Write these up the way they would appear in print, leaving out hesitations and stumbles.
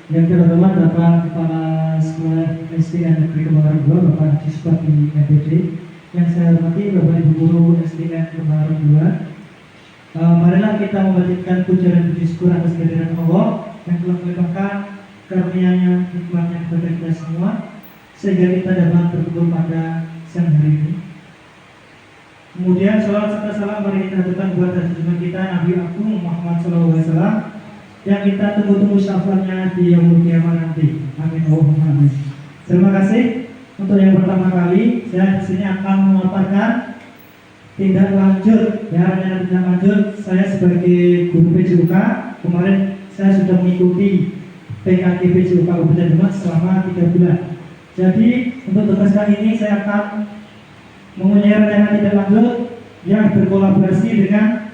Yang terhormat Bapak Kepala Sekolah SDN Negeri Kembangan 2, Bapak Haji Supati MPD. Yang saya hormati Bapak Ibu Guru SDN Kembangan 2. Marilah kita membacakan puja dan puji syukur atas kehadiran Allah yang telah melimpahkan karunia-Nya, hikmahnya kepada kita semua, sehingga kita dapat berkumpul pada siang hari ini. Kemudian sholawat serta salam mari kita haturkan buat junjungan kita Nabi Agung Muhammad SAW yang kita tunggu-tunggu syafaatnya di yaumul kiamat nanti. Amin Allahumma amin. Terima kasih. Untuk yang pertama kali saya di sini akan memaparkan tindak lanjut, ya, rencana tindak lanjut saya sebagai guru PJUK. Kemarin saya sudah mengikuti PKG PJUK Kabupaten Demak selama 3 bulan. Jadi untuk tugas kali ini saya akan mempunyai rencana tindak lanjut yang berkolaborasi dengan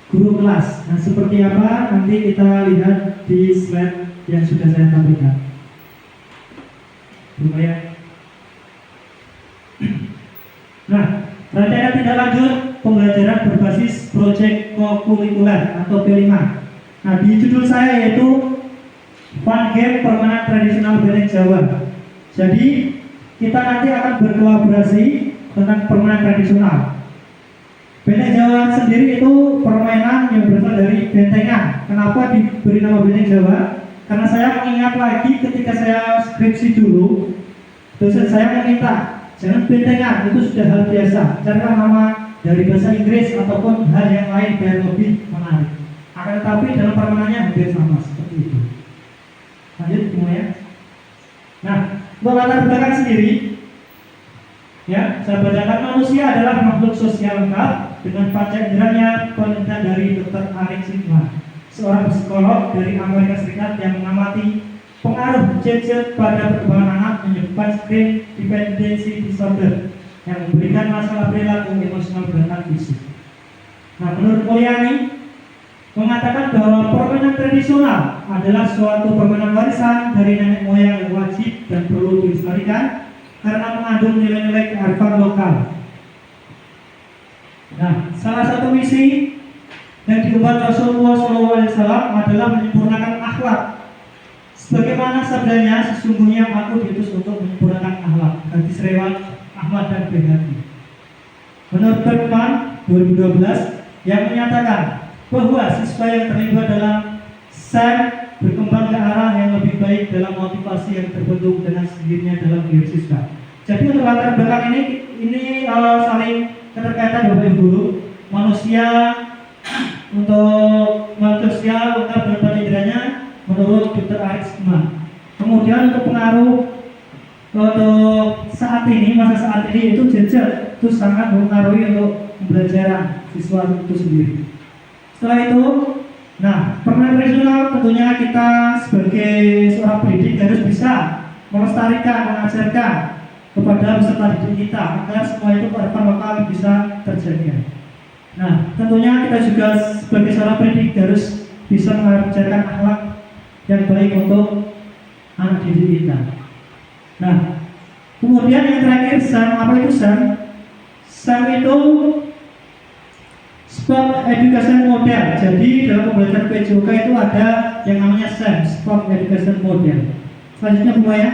guru kelas. Nah, seperti apa nanti kita lihat di slide yang sudah saya tampilkan. Lumayan. Nah, rencana tindak lanjut pembelajaran berbasis proyek kokurikuler atau P5. Nah, di judul saya yaitu Fun Game Permainan Tradisional Benteng Jawa. Jadi kita nanti akan berkolaborasi tentang permainan tradisional. Benteng Jawa sendiri itu permainan yang berasal dari bentengan. Kenapa diberi nama Benteng Jawa? Karena saya mengingat lagi ketika saya skripsi dulu, dosen saya meminta jangan bentengan, itu sudah hal biasa. Carilah nama dari bahasa Inggris ataupun hal yang lain biar lebih menarik. Akan tetapi dalam permainannya hampir sama seperti itu. Lanjut semuanya. Nah, untuk latar belakang sendiri, ya, saya bacakan manusia adalah makhluk sosial lengkap dengan panca inderanya penelitian dari Dr. Arik Sigma, seorang psikolog dari Amerika Serikat yang mengamati pengaruh gadget pada perkembangan anak menyebabkan screen dependency disorder yang memberikan masalah perilaku emosional dan fisik. Nah, menurut Mulyani mengatakan bahwa permainan tradisional adalah suatu permainan warisan dari nenek moyang yang wajib dan perlu dilestarikan karena mengandung nilai-nilai kearifan lokal. Nah, salah satu misi yang diemban Rasulullah SAW adalah menyempurnakan akhlak. Sebagaimana sabdanya, sesungguhnya aku diutus untuk menyempurnakan akhlak. Hadis riwayat Ahmad dan Baihaqi. Menurut Berkman 2012 yang menyatakan bahwa siswa yang terlibat dalam SEM berkembang ke arah yang lebih baik dalam motivasi yang terbentuk dengan sendirinya dalam diri siswa. Jadi untuk latar belakang ini saling keterkaitan Bapak Ibu Guru. Manusia untuk manusia lengkap dengan panca inderanya menurut Dr. Arik Sigma. Kemudian untuk pengaruh untuk saat ini, masa saat ini itu gadget itu sangat mempengaruhi untuk pembelajaran siswa itu sendiri. Setelah itu, nah, permainan tradisional tentunya kita sebagai seorang pendidik harus bisa melestarikan, mengajarkan kepada peserta didik kita agar semua itu kearifan lokal bisa terjaga. Nah, tentunya kita juga sebagai seorang pendidik harus bisa mengajarkan akhlak yang baik untuk anak didik kita. Nah, kemudian yang terakhir SEM. Apa itu SEM? SEM itu Sport Education Model. Jadi dalam pembelajaran PJOK itu ada yang namanya SEM, Sport Education Model. Selanjutnya Bu Maya.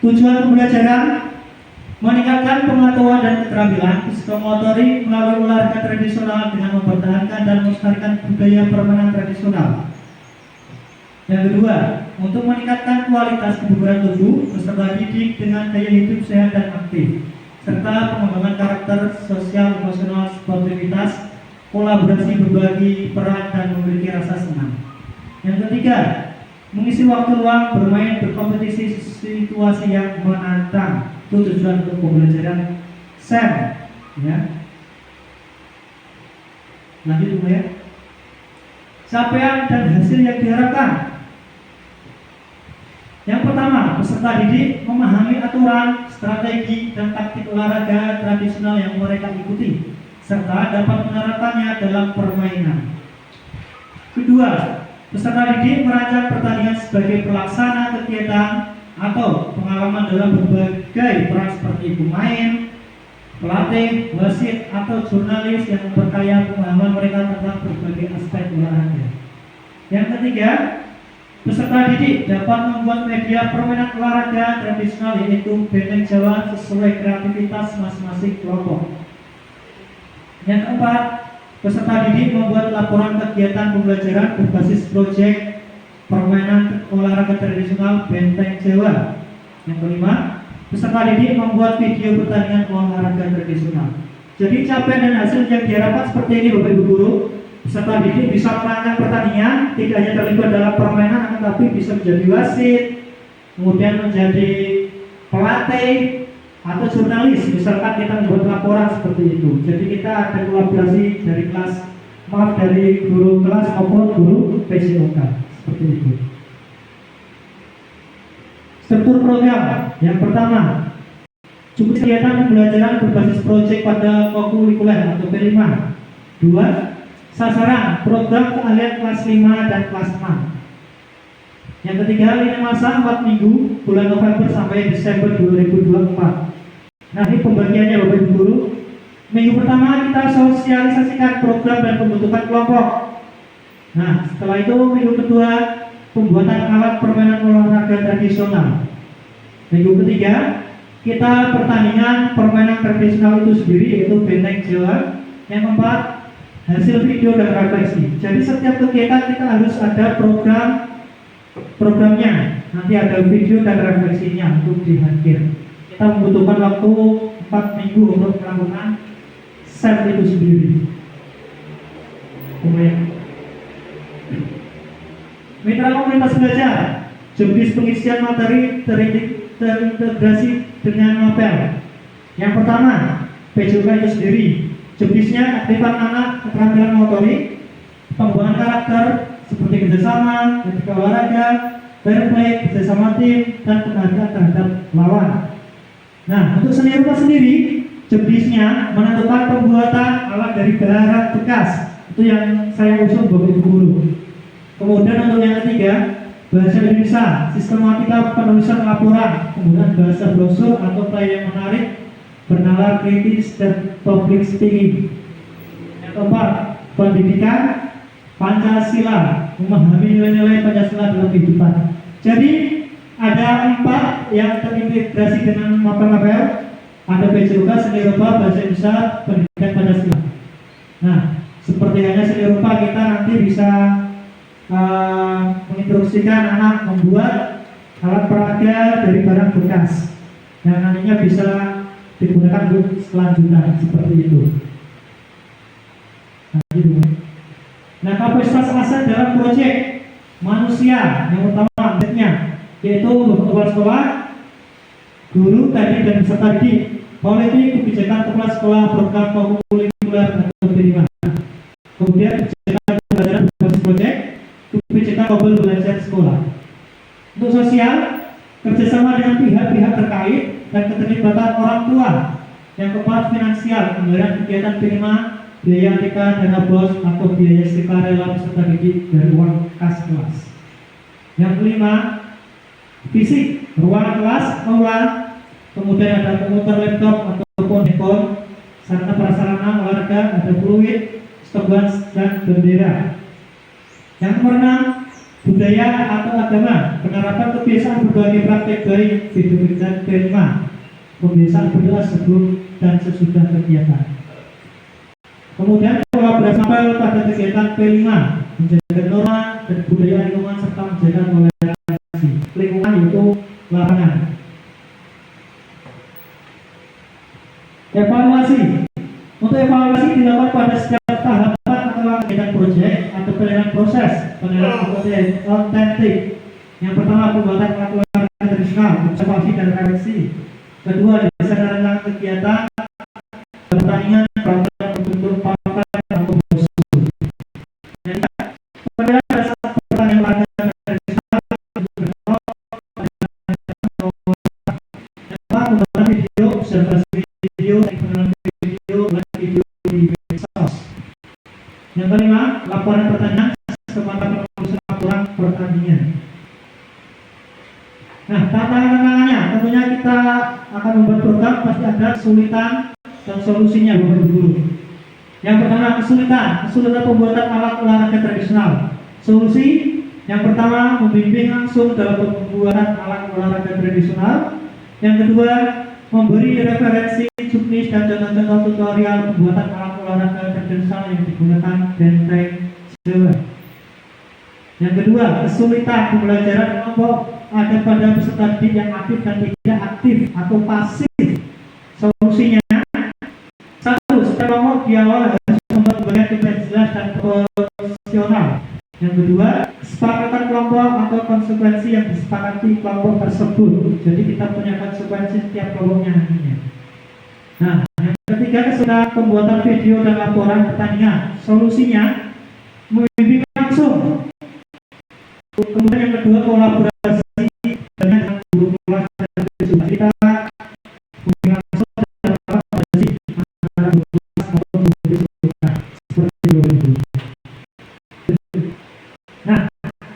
Tujuan pembelajaran meningkatkan pengetahuan dan keterampilan psikomotorik melalui olahraga tradisional dengan mempertahankan dan melestarikan budaya permainan tradisional. Yang kedua, untuk meningkatkan kualitas kebugaran tubuh peserta didik dengan gaya hidup sehat dan aktif, serta pengembangan karakter sosial, emosional, sportivitas, kolaborasi, berbagi peran dan memiliki rasa senang. Yang ketiga, mengisi waktu luang bermain berkompetisi situasi yang menantang. Itu tujuan untuk pembelajaran SEM, ya. Lanjut Bu ya. Capaian dan hasil yang diharapkan. Yang pertama, peserta didik memahami aturan, strategi, dan taktik olahraga tradisional yang mereka ikuti, serta dapat menerapkannya dalam permainan. Kedua, peserta didik merancang pertandingan sebagai pelaksana kegiatan atau pengalaman dalam berbagai peran seperti pemain, pelatih, wasit, atau jurnalis yang memperkaya pemahaman mereka tentang berbagai aspek olahraga. Yang ketiga, peserta didik dapat membuat media permainan olahraga tradisional yaitu benteng Jawa sesuai kreativitas masing-masing kelompok. Yang keempat, peserta didik membuat laporan kegiatan pembelajaran berbasis proyek permainan olahraga tradisional benteng Jawa. Yang kelima, peserta didik membuat video pertandingan olahraga tradisional. Jadi capaian dan hasil yang diharapkan seperti ini Bapak Ibu Guru. Peserta didik bisa merancang pertandingan, tidak hanya terlibat dalam permainan, tetapi bisa menjadi wasit, kemudian menjadi pelatih atau jurnalis. Misalkan kita membuat laporan seperti itu. Jadi kita ada kolaborasi dari guru kelas maupun guru PJOK seperti itu. Struktur program yang pertama, cukup kegiatan pembelajaran berbasis proyek pada kokurikuler atau P5. 2. Sasaran program keahlian kelas 5 dan kelas 6. Yang ketiga, lini masa 4 minggu bulan November sampai Desember 2024. Nah, ini pembagiannya Bapak Ibu Guru. Minggu pertama kita sosialisasikan program dan pembentukan kelompok. Nah, setelah itu minggu kedua pembuatan alat permainan olahraga tradisional. Minggu ketiga kita pertandingan permainan tradisional itu sendiri yaitu benteng Jawa. Yang keempat, hasil video dan refleksi. Jadi setiap kegiatan kita harus ada programnya. Nanti ada video dan refleksinya untuk di akhir. Kita membutuhkan waktu 4 minggu untuk melakukan set itu sendiri. Kemudian mitra komunitas belajar, jobdesk pengisian materi terintegrasi dengan Mapel. Yang pertama, PJOK itu sendiri. Jobdesknya aktifkan anak keterampilan motorik, pengembangan karakter seperti kerjasama, etika olahraga, fair play, kerjasama tim, dan penghargaan terhadap lawan. Nah, untuk seni rupa sendiri, jobdesknya menentukan pembuatan alat dari barang bekas. Itu yang saya usul Bapak Ibu Guru. Kemudian untuk yang ketiga, bahasa Indonesia, sistematika penulisan laporan, penggunaan bahasa brosur atau play yang menarik, bernalar kritis dan public speaking. Yang keempat, pendidikan Pancasila, memahami nilai-nilai Pancasila dalam kehidupan. Jadi ada 4 yang terintegrasi dengan Mapel. Ada PJOK, seni rupa, bahasa Indonesia, pendidikan Pancasila. Nah, seperti hanya seni rupa kita nanti bisa menginstruksikan anak membuat alat peraga dari barang bekas yang nantinya bisa digunakan untuk selanjutnya seperti itu. Nah, kapasitas aset dalam proyek manusia yang utama yaitu kepala sekolah, guru, teknik dan peserta didik, politik, kebijakan kepala sekolah, program kokurikuler atau P5. Kemudian kebijakan pembelajaran berbasis proyek, kebijakan mobil belajar sekolah. Untuk sosial, kerjasama dengan pihak-pihak terkait dan keterlibatan orang tua. Yang keempat, finansial, anggaran kegiatan P5, biaya TK, dana bos atau biaya sukarela peserta didik dari uang kas kelas. Yang kelima, fisik, ruang kelas, aula, kemudian ada komputer, laptop ataupun handphone, sarana prasarana olahraga, ada fluid, stop dan bendera. Yang keenam, budaya atau agama, penerapan kebiasaan berbagai praktek baik video dan P5, kebiasaan berdoa sebelum dan sesudah kegiatan. Kemudian kolaborasi Mapel pada kegiatan P5, menjaga norma dan budaya lingkungan serta menjaga toleransi lingkungan yaitu lapangan. Evaluasi. Untuk evaluasi dilakukan pada setiap tahapan atau kegiatan proyek atau penilaian proses, penilaian otentik. Yang pertama, pembuatan alat olahraga tradisional, observasi dan refleksi. Kedua, dilaksanakan kegiatan pertandingan bentuk papan atau brosur. Penilaian dasar pertandingan olahraga tradisional pembuatan video, observasi video, penilaian video di medsos. Yang kelima, laporan pertandingan semata penulisan laporan pertandingan. Nah, tantangannya tentunya kita akan membuat program pasti ada kesulitan dan solusinya Bapak Ibu Guru. Yang pertama, kesulitan pembuatan alat olahraga tradisional. Solusi yang pertama, membimbing langsung dalam pembuatan alat olahraga tradisional. Yang kedua, memberi referensi, juknis, dan contoh-contoh tutorial pembuatan alat olahraga tradisional yang digunakan benteng Jawa. Yang kedua, kesulitan pembelajaran kelompok ada pada peserta didik yang aktif dan tidak aktif atau pasif. Solusinya, satu, setiap kelompok di awal harus membuat bagian tugas jelas dan profesional. Yang kedua, kesepakatan kelompok atau konsekuensi yang disepakati kelompok tersebut. Jadi kita punya konsekuensi setiap kelompoknya nantinya. Nah, yang ketiga, kesulitan pembuatan video dan laporan pertandingan. Solusinya, membimbing langsung. Kemudian yang kedua, kolaborasi dengan guru kelas dan juga kita membimbing langsung dan kolaborasi antara guru kelas maupun guru kelas seperti itu. Nah,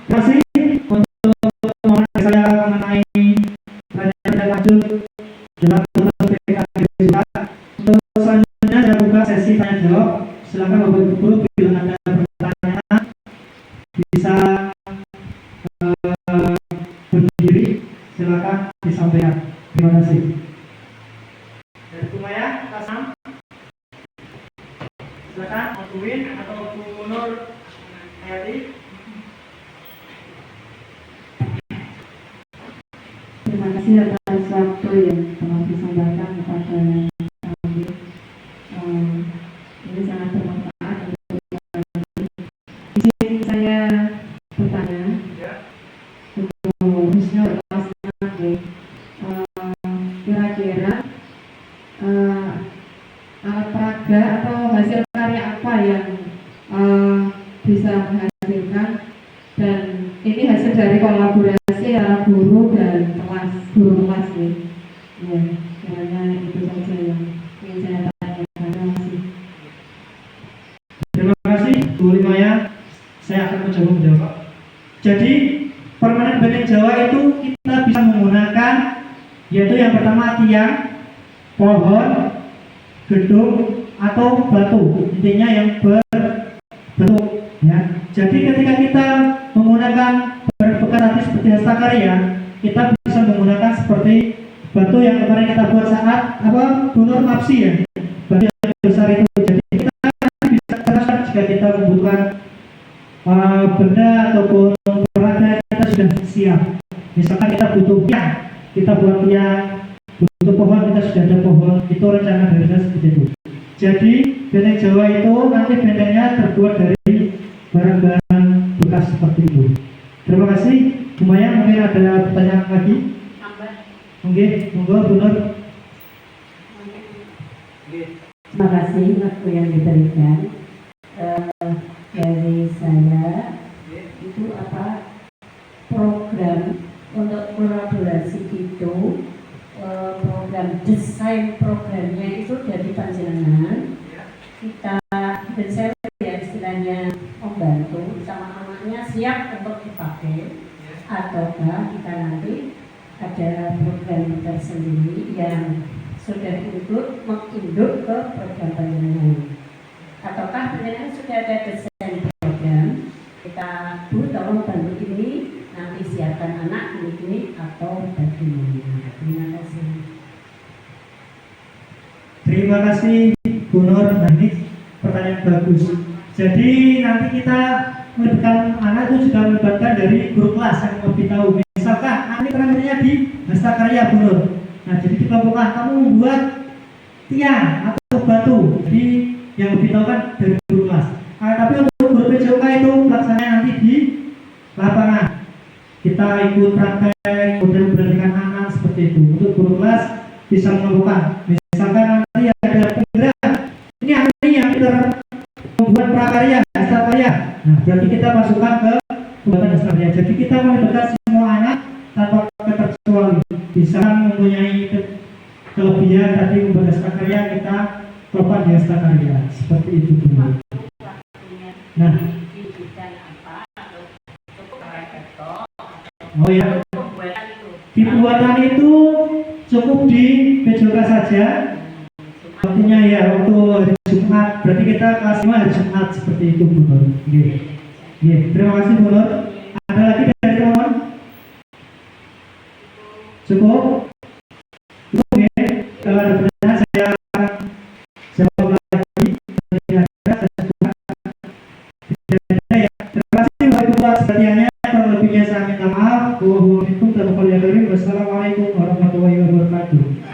terima kasih untuk pemaparan saya mengenai pertanyaan lanjut dalam PKK juga. Untuk selanjutnya saya buka sesi tanya jawab. Silakan Bapak Ibu guru bila ada pertanyaan bisa berdiri, silakan disampaikan. Terima kasih. Dari Bu Maya, Kasam, silakan Bu Win atau Bu Nur Hayati. Terima kasih atas waktu yang telah disampaikan kepada kami. Ini sangat bermanfaat untuk kami. Izin saya bertanya untuk Husnul kira-kira alat peraga atau hasil karya apa yang bisa menghasilkan, dan ini hasil dari kolaborasi antara guru dan kelas, guru kelas ya. Ya, kiranya itu saja yang ingin saya tanyakan. Terima kasih. Terima kasih Bu Limaya. Saya akan mencoba menjawab. Jadi permainan benteng Jawa itu kita bisa menggunakan, yaitu yang pertama tiang, pohon, gedung, atau batu. Intinya yang berbentuk ya. Jadi ketika kita menggunakan berbekas tadi seperti hasta-karya, kita bisa menggunakan seperti batu yang kemarin kita buat saat Bunur Mapsi ya, batu yang besar itu. Jadi kita bisa terasa jika kita membutuhkan benda ataupun peralatan, kita sudah siap. Misalkan kita butuh tiang, kita buat tiang, butuh pohon, kita sudah ada pohon. Itu rencana dari kita seperti itu. Jadi benteng Jawa itu nanti bentengnya terbuat dari barang-barang bekas seperti itu. Terima kasih. Bu Maya, mungkin ada pertanyaan lagi? Oke, monggo Bu Nur. Terima kasih waktu yang diberikan. Dari saya itu program untuk kolaborasi itu, program desain programnya itu dari panjenengan, kita dan saya ya istilahnya membantu sama anaknya siap untuk dipakai, ataukah kita nanti ada program tersendiri yang sudah menginduk ke program panjenengan, ataukah panjenengan sudah ada desain program, kita Bu tolong bantu ini, nanti siapkan anak ini atau bagaimana? Terima kasih. Terima kasih Bu Nur. Nah, ini pertanyaan bagus. Jadi nanti kita melibatkan anak itu juga melibatkan dari guru kelas yang lebih tahu. Misalkan anak terakhirnya di hasta-karya Bu Nur. Nah, jadi di kelompok kamu membuat tiang atau batu. Jadi yang lebih tahu kan dari guru kelas. Tapi untuk guru PJOK itu pelaksananya nanti di lapangan. Kita ikut praktek, kemudian memberhentikan anak seperti itu. Untuk guru kelas bisa melakukan. Misalkan nanti ada penggerak, ini ahli yang membuat prakarya, hasta-karya. Nah, berarti kita masukkan ke pembuatan hasta-karya. Jadi kita melibatkan semua anak tanpa keterkecuali. Bisa mempunyai kelebihan tadi membuat hasta-karya, kita coba di hasta-karya. Seperti itu dulu. Nah, oh ya, di pembuatan itu cukup di PJOK saja. Waktunya ya waktu hari Jumat, berarti kita kelas 5 hari Jumat seperti itu Bu. Iya, terima kasih Bu Nur. Ada lagi dari teman-teman? Cukup? Cukup ya? Kalau ada pertanyaan saya mau lagi. Tidak ada, saya buka. Tidak ada ya. Terima kasih Bapak Ibu atas perhatiannya. Kalau lebihnya saya minta maaf. Wassalamualaikum warahmatullahi wabarakatuh.